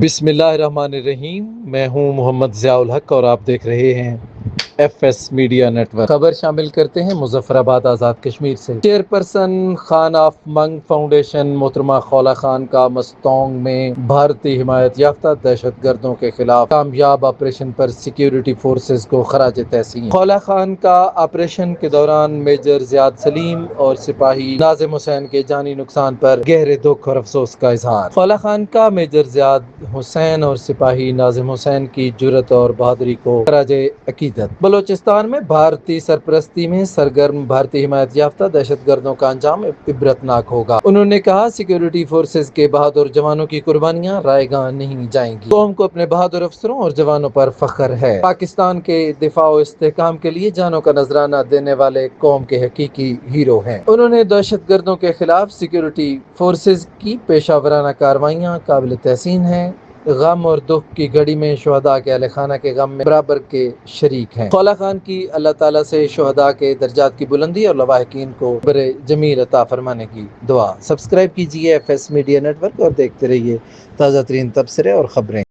بسم اللہ الرحمن الرحیم۔ میں ہوں محمد ضیاء الحق اور آپ دیکھ رہے ہیں F S media network. خبر شامل کرتے ہیں مظفر آباد آزاد کشمیر سے۔ چیئرپرسن خان آف منگ فاؤنڈیشن محترمہ خولہ خان کا مستونگ میں بھارتی حمایت یافتہ دہشت گردوں کے خلاف کامیاب آپریشن پر سیکیورٹی فورسز کو خراج تحسین۔ خولہ خان کا آپریشن کے دوران میجر زیاد سلیم اور سپاہی ناظم حسین کے جانی نقصان پر گہرے دکھ اور افسوس کا اظہار۔ خولہ خان کا میجر زیاد حسین اور سپاہی ناظم حسین کی جرأت اور بہادری کو خراج عقیدت۔ بلوچستان میں بھارتی سرپرستی میں سرگرم بھارتی حمایت یافتہ دہشت گردوں کا انجام عبرتناک ہوگا۔ انہوں نے کہا، سیکیورٹی فورسز کے بہادر جوانوں کی قربانیاں رائے گاں نہیں جائیں گی۔ قوم کو اپنے بہادر افسروں اور جوانوں پر فخر ہے۔ پاکستان کے دفاع و استحکام کے لیے جانوں کا نذرانہ دینے والے قوم کے حقیقی ہیرو ہیں۔ انہوں نے دہشت گردوں کے خلاف سیکیورٹی فورسز کی پیشہ ورانہ کارروائیاں قابل تحسین ہیں۔ غم اور دکھ کی گھڑی میں شہداء کے اہل خانہ کے غم میں برابر کے شریک ہیں۔ خولہ خان کی اللہ تعالیٰ سے شہداء کے درجات کی بلندی اور لواحقین کو صبر جمیل عطا فرمانے کی دعا۔ سبسکرائب کیجیے F S media network اور دیکھتے رہیے تازہ ترین تبصرے اور خبریں۔